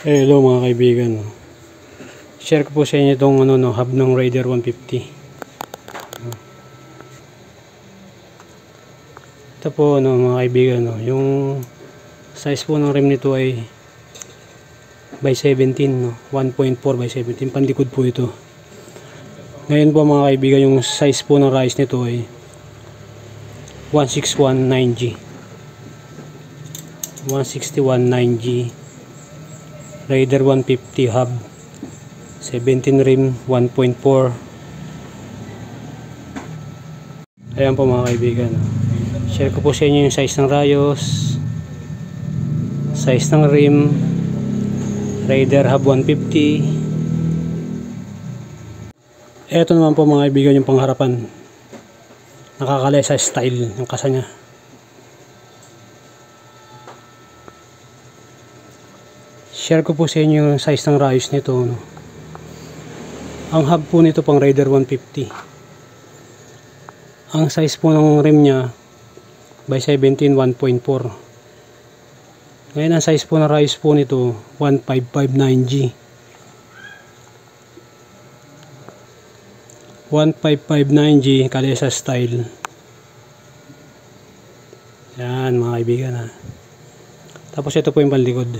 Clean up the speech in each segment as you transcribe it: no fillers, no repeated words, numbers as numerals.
Hello mga kaibigan. Share ko po sa inyo itong hub ng Raider 150. Ito po mga kaibigan, yung size po ng rim nito ay by 17, 1.4 by 17, pandikod po ito. Ngayon po mga kaibigan, yung size po ng rise nito ay 1619G 1619G Raider 150 hub, 17 rim, 1.4. Ayan po mga kaibigan, share ko po sa inyo yung size ng rayos, size ng rim, Raider hub 150. Eto naman po mga kaibigan yung pangharapan, nakakalay sa style yung kasa nya. Share ko po sa inyo yung size ng rayos nito. Ang hub po nito pang Raider 150. Ang size po ng rim nya by 17, 1.4. Ngayon ang size po ng rayos po nito 1559G 1559G Kalesa style. Yan mga kaibigan ha. Tapos ito po yung panlikod,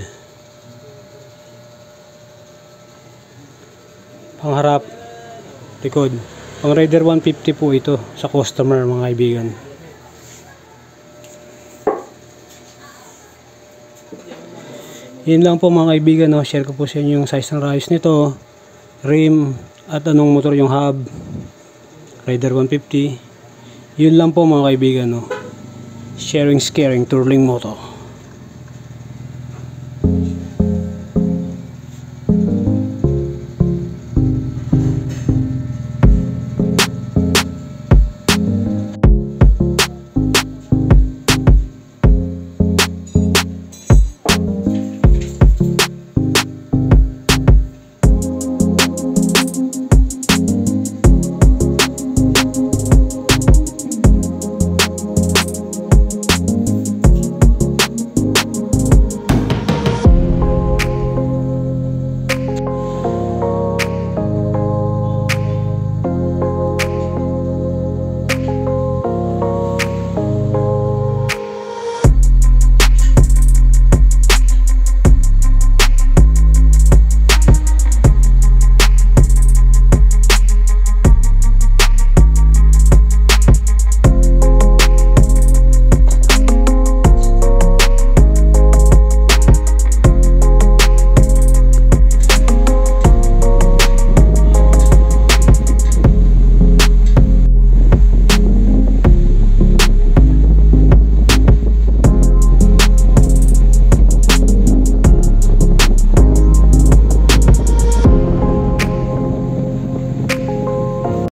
pangharap, likod. Pang Raider 150 po ito sa customer mga kaibigan. Yun lang po mga kaibigan, share ko po sa inyo yung size ng rayos nito, rim, at anong motor yung hub Raider 150. Yun lang po mga kaibigan, sharing is caring, Turling Moto.